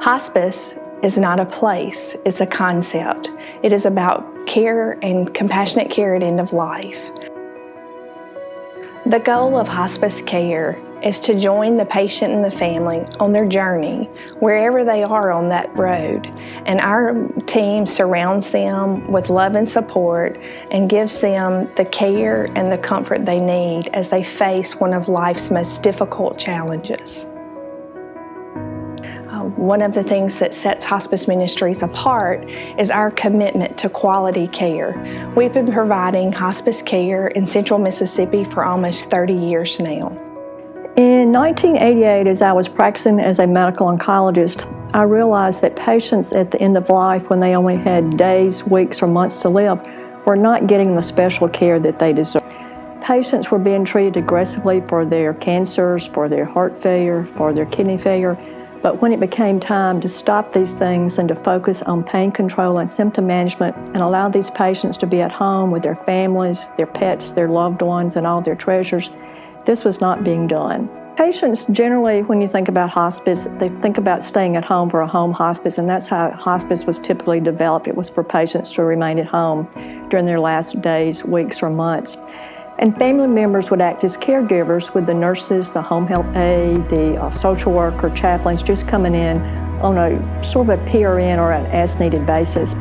Hospice is not a place, it's a concept. It is about care and compassionate care at end of life. The goal of hospice care is to join the patient and the family on their journey, wherever they are on that road. And our team surrounds them with love and support and gives them the care and the comfort they need as they face one of life's most difficult challenges. One of the things that sets Hospice Ministries apart is our commitment to quality care. We've been providing hospice care in Central Mississippi for almost 30 years now. In 1988, as I was practicing as a medical oncologist, I realized that patients at the end of life, when they only had days, weeks, or months to live, were not getting the special care that they deserved. Patients were being treated aggressively for their cancers, for their heart failure, for their kidney failure. But when it became time to stop these things and to focus on pain control and symptom management and allow these patients to be at home with their families, their pets, their loved ones, and all their treasures, this was not being done. Patients generally, when you think about hospice, they think about staying at home for a home hospice, and that's how hospice was typically developed. It was for patients to remain at home during their last days, weeks, or months. And family members would act as caregivers with the nurses, the home health aide, the social worker, chaplains just coming in on a sort of a PRN or an as-needed basis.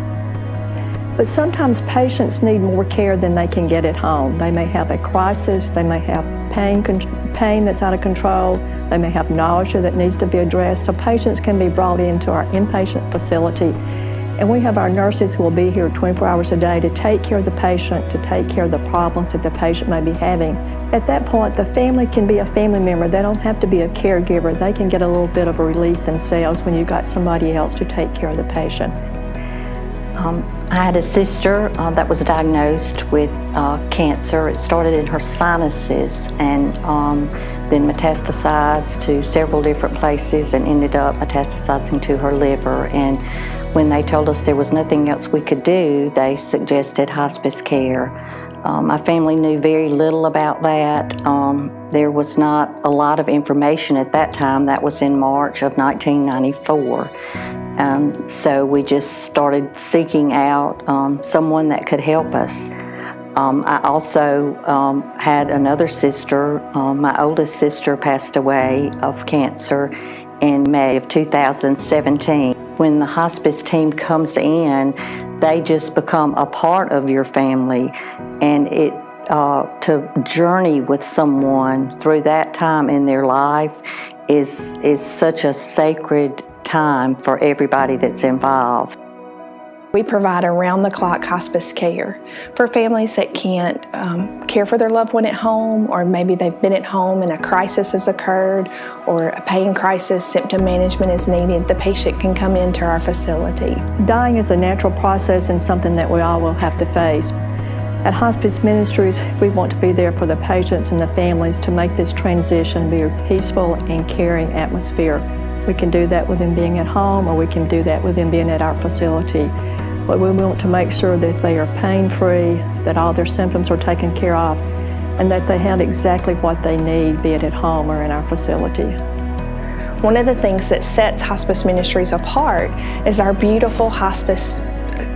But sometimes patients need more care than they can get at home. They may have a crisis, they may have pain that's out of control, they may have nausea that needs to be addressed. So patients can be brought into our inpatient facility. And we have our nurses who will be here 24 hours a day to take care of the patient, to take care of the problems that the patient may be having. At that point, the family can be a family member. They don't have to be a caregiver. They can get a little bit of a relief themselves when you've got somebody else to take care of the patient. I had a sister that was diagnosed with cancer. It started in her sinuses and then metastasized to several different places and ended up metastasizing to her liver. And when they told us there was nothing else we could do, they suggested hospice care. My family knew very little about that. There was not a lot of information at that time. That was in March of 1994. So we just started seeking out someone that could help us. I also had another sister. My oldest sister passed away of cancer in May of 2017. When the hospice team comes in, they just become a part of your family, and to journey with someone through that time in their life is such a sacred time for everybody that's involved. We provide around-the-clock hospice care for families that can't care for their loved one at home, or maybe they've been at home and a crisis has occurred or a pain crisis, symptom management is needed. The patient can come into our facility. Dying is a natural process and something that we all will have to face. At Hospice Ministries, we want to be there for the patients and the families to make this transition be a peaceful and caring atmosphere. We can do that with them being at home, or we can do that with them being at our facility. But we want to make sure that they are pain-free, that all their symptoms are taken care of, and that they have exactly what they need, be it at home or in our facility. One of the things that sets Hospice Ministries apart is our beautiful hospice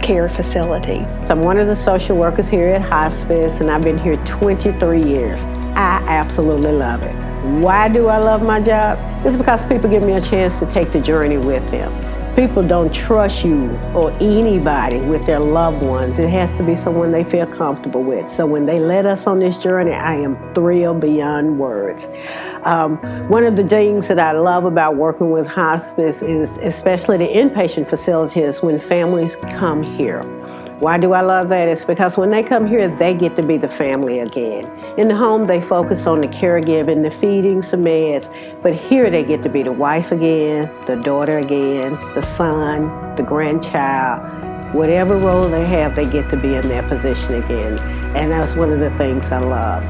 care facility. I'm one of the social workers here at Hospice, and I've been here 23 years. I absolutely love it. Why do I love my job? It's because people give me a chance to take the journey with them. People don't trust you or anybody with their loved ones. It has to be someone they feel comfortable with. So when they let us on this journey, I am thrilled beyond words. One of the things that I love about working with hospice is especially the inpatient facilities when families come here. Why do I love that? It's because when they come here, they get to be the family again. In the home, they focus on the caregiving, the feedings, the meds, but here they get to be the wife again, the daughter again, the son, the grandchild. Whatever role they have, they get to be in their position again. And that's one of the things I love.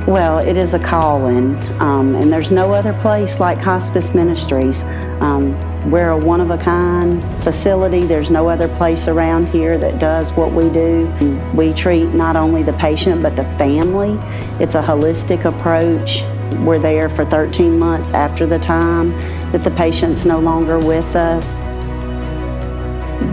Well, it is a calling, and there's no other place like Hospice Ministries. We're a one-of-a-kind facility. There's no other place around here that does what we do. We treat not only the patient but the family. It's a holistic approach. We're there for 13 months after the time, that the patient's no longer with us.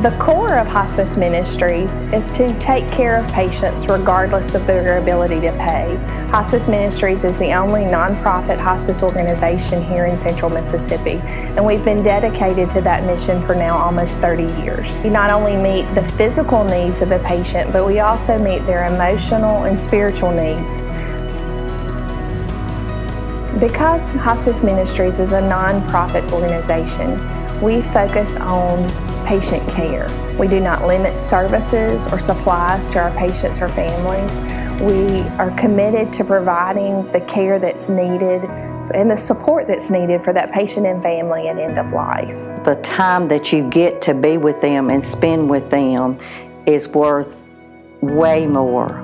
The core of hospice ministries is to take care of patients regardless of their ability to pay. Hospice Ministries is the only nonprofit hospice organization here in Central Mississippi, and we've been dedicated to that mission for now almost 30 years. We not only meet the physical needs of the patient, but we also meet their emotional and spiritual needs. Because Hospice Ministries is a nonprofit organization, we focus on patient care. We do not limit services or supplies to our patients or families. We are committed to providing the care that's needed and the support that's needed for that patient and family at end of life. The time that you get to be with them and spend with them is worth way more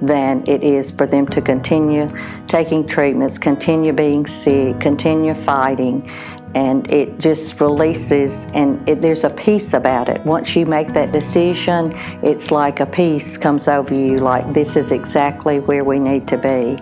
than it is for them to continue taking treatments, continue being sick, continue fighting. And it just releases, and there's a peace about it. Once you make that decision, it's like a peace comes over you, like this is exactly where we need to be.